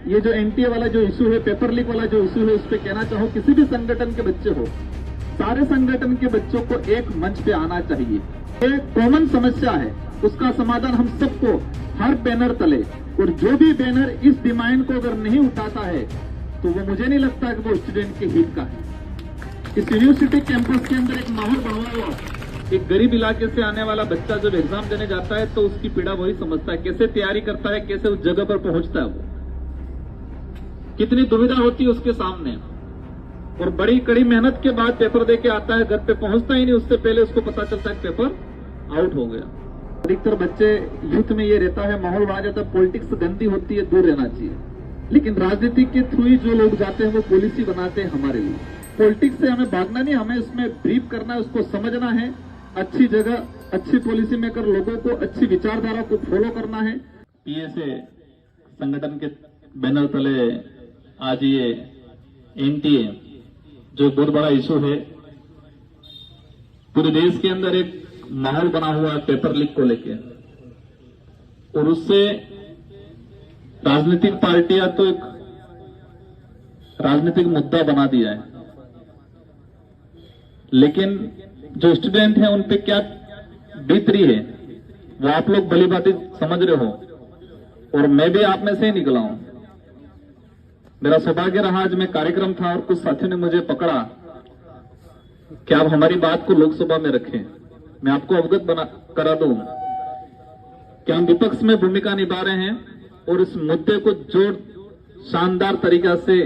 ये जो एनटीए वाला जो इशू है, पेपर लीक वाला जो इशू है, उस पर कहना चाहूँ, किसी भी संगठन के बच्चे हो, सारे संगठन के बच्चों को एक मंच पे आना चाहिए। ये कॉमन समस्या है, उसका समाधान हम सबको हर बैनर तले, और जो भी बैनर इस डिमांड को अगर नहीं उठाता है तो वो मुझे नहीं लगता कि वो स्टूडेंट के हित का है। इस यूनिवर्सिटी कैंपस के अंदर एक माहौल बना हुआ, एक गरीब इलाके से आने वाला बच्चा जब एग्जाम देने जाता है तो उसकी पीड़ा वही समझता है, कैसे तैयारी करता है, कैसे उस जगह पर पहुंचता है, वो कितनी दुविधा होती है उसके सामने, और बड़ी कड़ी मेहनत के बाद पेपर दे के आता है, घर पे पहुंचता ही नहीं, उससे पहले उसको पता चलता है पेपर आउट हो गया। अधिकतर बच्चे यूथ में ये रहता है, माहौल बना जाता है, पॉलिटिक्स गंदी होती है, दूर रहना चाहिए। लेकिन राजनीति के थ्रू ही जो लोग जाते हैं वो पॉलिसी बनाते हैं हमारे लिए। पॉलिटिक्स से हमें भागना नहीं, हमें उसमें ब्रीफ करना है, उसको समझना है, अच्छी जगह अच्छी पॉलिसी मेकर लोगों को अच्छी विचारधारा को फॉलो करना है। पीएसए संगठन के बैनर तले आज ये एनटीए जो बहुत बड़ा इशू है, पूरे देश के अंदर एक माहौल बना हुआ है पेपर लीक को लेके, और उससे राजनीतिक पार्टियां तो एक राजनीतिक मुद्दा बना दिया है, लेकिन जो स्टूडेंट हैं उन पे क्या बीत रही है वो आप लोग भली भांति समझ रहे हो, और मैं भी आप में से ही निकला हूं। मेरा सौभाग्य रहा, आज में कार्यक्रम था और कुछ साथियों ने मुझे पकड़ा कि आप हमारी बात को लोकसभा में रखें। मैं आपको अवगत करा दूं कि हम विपक्ष में भूमिका निभा रहे हैं और इस मुद्दे को जो शानदार तरीका से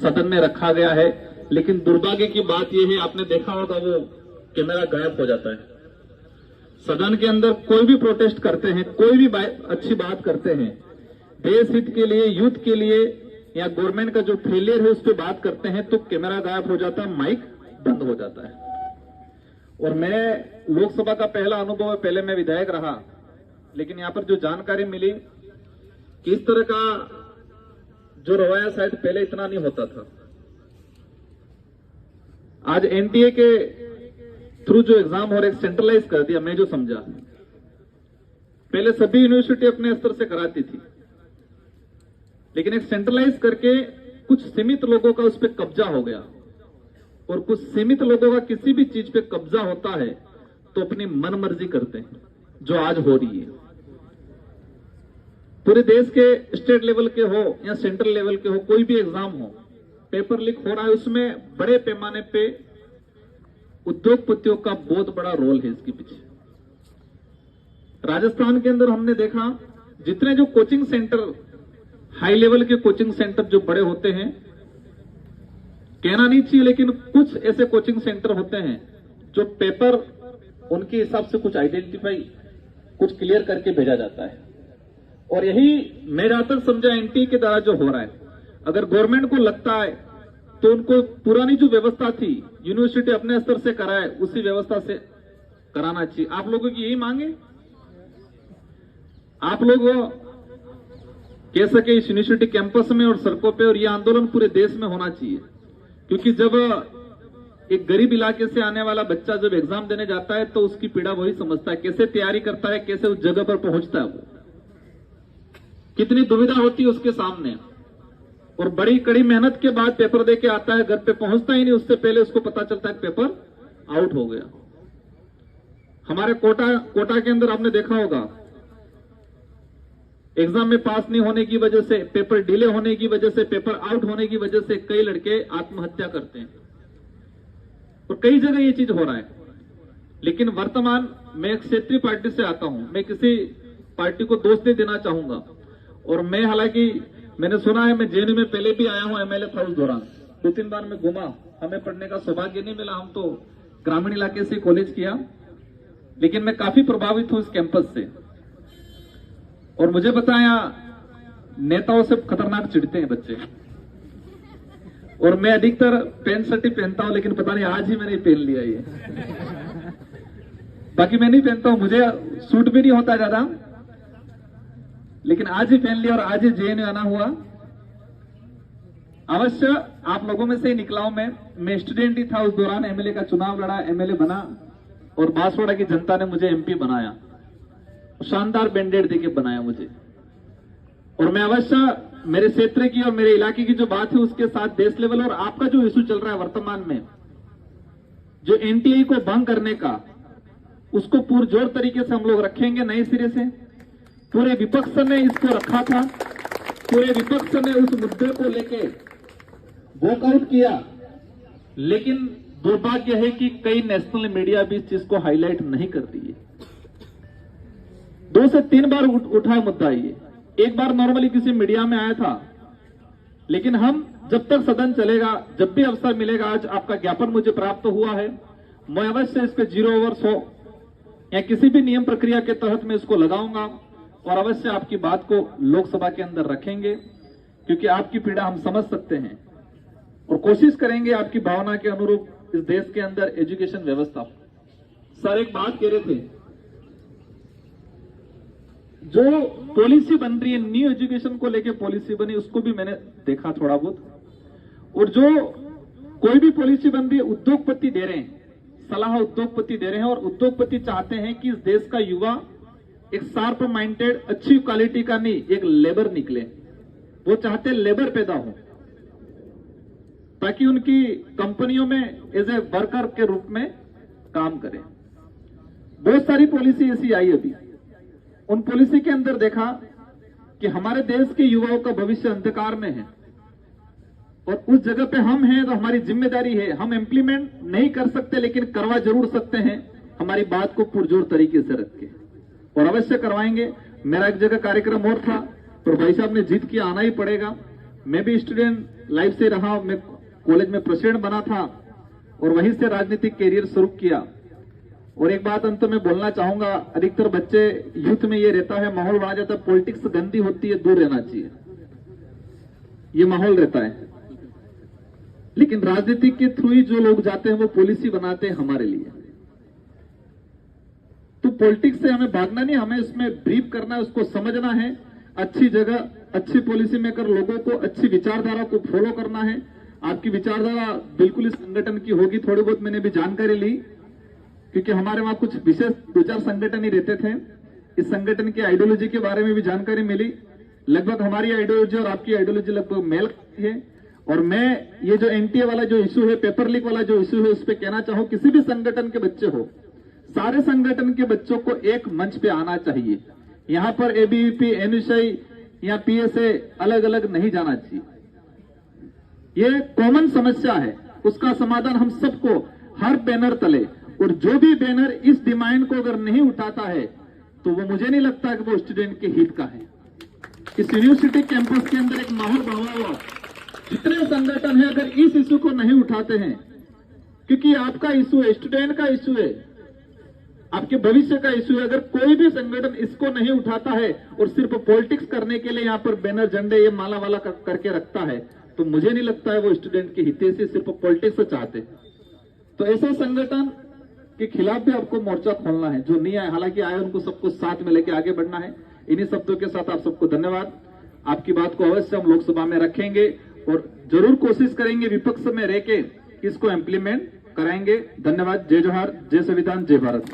सदन में रखा गया है, लेकिन दुर्भाग्य की बात यह है, आपने देखा होगा वो कैमरा गायब हो जाता है। सदन के अंदर कोई भी प्रोटेस्ट करते हैं, कोई भी अच्छी बात करते हैं, देश हित के लिए, यूथ के लिए, या गवर्नमेंट का जो फेलियर है उस पर बात करते हैं, तो कैमरा गायब हो जाता है, माइक बंद हो जाता है। और मैं लोकसभा का पहला अनुभव है, पहले मैं विधायक रहा, लेकिन यहां पर जो जानकारी मिली कि इस तरह का जो रवैया शायद पहले इतना नहीं होता था। आज एनटीए के थ्रू जो एग्जाम हो रहे सेंट्रलाइज कर दिया, मैं जो समझा, पहले सभी यूनिवर्सिटी अपने स्तर से कराती थी, लेकिन एक सेंट्रलाइज करके कुछ सीमित लोगों का उस पर कब्जा हो गया, और कुछ सीमित लोगों का किसी भी चीज पे कब्जा होता है तो अपनी मनमर्जी करते हैं, जो आज हो रही है। पूरे देश के स्टेट लेवल के हो या सेंट्रल लेवल के हो, कोई भी एग्जाम हो, पेपर लीक हो रहा है, उसमें बड़े पैमाने पे उद्योगपतियों का बहुत बड़ा रोल है इसके पीछे। राजस्थान के अंदर हमने देखा, जितने जो कोचिंग सेंटर, हाई लेवल के कोचिंग सेंटर जो बड़े होते हैं, कहना नहीं चाहिए, लेकिन कुछ ऐसे कोचिंग सेंटर होते हैं जो पेपर उनके हिसाब से कुछ आइडेंटिफाई, कुछ क्लियर करके भेजा जाता है। और यही मैं जहां तक समझा एनटीए के द्वारा जो हो रहा है, अगर गवर्नमेंट को लगता है तो उनको पुरानी जो व्यवस्था थी, यूनिवर्सिटी अपने स्तर से कराए, उसी व्यवस्था से कराना चाहिए। आप लोगों की यही मांगे, आप लोग कह सके इस यूनिवर्सिटी कैंपस में और सड़कों पे, और ये आंदोलन पूरे देश में होना चाहिए, क्योंकि जब एक गरीब इलाके से आने वाला बच्चा जब एग्जाम देने जाता है तो उसकी पीड़ा वही समझता है, कैसे तैयारी करता है, कैसे उस जगह पर पहुंचता है, वो कितनी दुविधा होती है उसके सामने, और बड़ी कड़ी मेहनत के बाद पेपर दे के आता है, घर पे पहुंचता ही नहीं, उससे पहले उसको पता चलता है पेपर आउट हो गया। हमारे कोटा के अंदर आपने देखा होगा, एग्जाम में पास नहीं होने की वजह से, पेपर डिले होने की वजह से, पेपर आउट होने की वजह से कई लड़के आत्महत्या करते हैं, और कई जगह ये चीज हो रहा है। लेकिन वर्तमान मैं एक क्षेत्रीय पार्टी से आता हूं, मैं किसी पार्टी को दोष नहीं देना चाहूंगा, और मैं हालांकि मैंने सुना है, मैं जेएनयू में पहले भी आया हूं, एमएलए था उस दौरान, 2-3 बार मैं घूमा, हमें पढ़ने का सौभाग्य नहीं मिला, हम तो ग्रामीण इलाके से कॉलेज किया, लेकिन मैं काफी प्रभावित हूं इस कैंपस से। और मुझे बताया, नेताओं से खतरनाक चिढ़ते हैं बच्चे, और मैं अधिकतर पैंट शर्ट ही पहनता हूं, लेकिन पता नहीं आज ही मैंने पहन लिया ये बाकी मैं नहीं पहनता हूं, मुझे सूट भी नहीं होता ज्यादा, लेकिन आज ही पहन लिया और आज ही जेएनयू आना हुआ। अवश्य आप लोगों में से ही निकला हूं मैं स्टूडेंट ही था उस दौरान, एमएलए का चुनाव लड़ा, एमएलए बना, और बांसवाड़ा की जनता ने मुझे एमपी बनाया, शानदार मैंडेट देके बनाया मुझे। और मैं अवश्य मेरे क्षेत्र की और मेरे इलाके की जो बात है उसके साथ देश लेवल और आपका जो इशू चल रहा है वर्तमान में, जो एनटीए को भंग करने का, उसको पुरजोर तरीके से हम लोग रखेंगे नए सिरे से। पूरे विपक्ष ने इसको रखा था, पूरे विपक्ष ने उस मुद्दे को लेके वॉकआउट किया, लेकिन दुर्भाग्य है कि कई नेशनल मीडिया भी इस चीज को हाईलाइट नहीं करती है। 2 से 3 बार उठा मुद्दा ये, एक बार नॉर्मली किसी मीडिया में आया था, लेकिन हम जब तक सदन चलेगा, जब भी अवसर मिलेगा, आज आपका ज्ञापन मुझे प्राप्त हुआ है, मैं अवश्य इस पे 0 ओवर 100 या किसी भी नियम प्रक्रिया के तहत मैं इसको लगाऊंगा और अवश्य आपकी बात को लोकसभा के अंदर रखेंगे, क्योंकि आपकी पीड़ा हम समझ सकते हैं और कोशिश करेंगे आपकी भावना के अनुरूप इस देश के अंदर एजुकेशन व्यवस्था। सर एक बात कह रहे थे, जो पॉलिसी बन रही है, न्यू एजुकेशन को लेके पॉलिसी बनी, उसको भी मैंने देखा थोड़ा बहुत, और जो कोई भी पॉलिसी बन रही है उद्योगपति दे रहे हैं, सलाह उद्योगपति दे रहे हैं, और उद्योगपति चाहते हैं कि इस देश का युवा एक शार्प माइंडेड, अच्छी क्वालिटी का नहीं, एक लेबर निकले। वो चाहते लेबर पैदा हो ताकि उनकी कंपनियों में एज ए वर्कर के रूप में काम करें। बहुत सारी पॉलिसी ऐसी आई अभी, उन पॉलिसी के अंदर देखा कि हमारे देश के युवाओं का भविष्य अंधकार में है और उस जगह पे हम हैं तो हमारी जिम्मेदारी है, हम इंप्लीमेंट नहीं कर सकते लेकिन करवा जरूर सकते हैं, हमारी बात को पुरजोर तरीके से रख के, और अवश्य करवाएंगे। मेरा एक जगह कार्यक्रम और था, तो भाई साहब ने जीत किया, आना ही पड़ेगा। मैं भी स्टूडेंट लाइफ से रहा, मैं कॉलेज में प्रेसिडेंट बना था और वहीं से राजनीतिक कैरियर शुरू किया। और एक बात अंत में बोलना चाहूंगा, अधिकतर बच्चे यूथ में ये रहता है, माहौल बना जाता है, पॉलिटिक्स गंदी होती है, दूर रहना चाहिए, ये माहौल रहता है। लेकिन राजनीति के थ्रू ही जो लोग जाते हैं वो पॉलिसी बनाते हैं हमारे लिए। तो पॉलिटिक्स से हमें भागना नहीं, हमें इसमें ब्रीफ करना है, उसको समझना है, अच्छी जगह अच्छी पॉलिसी मेकर लोगों को अच्छी विचारधारा को फॉलो करना है। आपकी विचारधारा बिल्कुल इस संगठन की होगी, थोड़ी बहुत मैंने भी जानकारी ली, क्योंकि हमारे वहां कुछ विशेष 2-4 संगठन ही रहते थे। इस संगठन की आइडियोलॉजी के बारे में भी जानकारी मिली, लगभग हमारी आइडियोलॉजी और आपकी आइडियोलॉजी लगभग मेल है। और मैं ये जो एनटीए वाला जो इशू है, पेपर लीक वाला जो इशू है, उस पर कहना चाहूं, किसी भी संगठन के बच्चे हो, सारे संगठन के बच्चों को एक मंच पे आना चाहिए। यहां पर एबीवीपी, एनएसआई या पीएसए अलग अलग नहीं जाना चाहिए। ये कॉमन समस्या है, उसका समाधान हम सबको हर बैनर तले, और जो भी बैनर इस डिमांड को अगर नहीं उठाता है तो वो मुझे नहीं लगता कि वो स्टूडेंट के हित का है। इस यूनिवर्सिटी कैंपस के अंदर एक माहौल बना हुआ, जितने संगठन है अगर इस इशू को नहीं उठाते हैं, क्योंकि आपका इशू है, स्टूडेंट का इशू है, आपके भविष्य का इशू है, अगर कोई भी संगठन इसको नहीं उठाता है और सिर्फ पॉलिटिक्स करने के लिए यहाँ पर बैनर झंडे ये माला वाला करके रखता है, तो मुझे नहीं लगता है वो स्टूडेंट के हित से सिर्फ पॉलिटिक्स चाहते। तो ऐसे संगठन के खिलाफ भी आपको मोर्चा खोलना है, जो नहीं आए, हालांकि आए उनको सबको साथ में लेके आगे बढ़ना है। इन्हीं शब्दों के साथ आप सबको धन्यवाद। आपकी बात को अवश्य हम लोकसभा में रखेंगे और जरूर कोशिश करेंगे विपक्ष में रह के इसको इम्प्लीमेंट कराएंगे। धन्यवाद। जय जोहार, जय संविधान, जय भारत।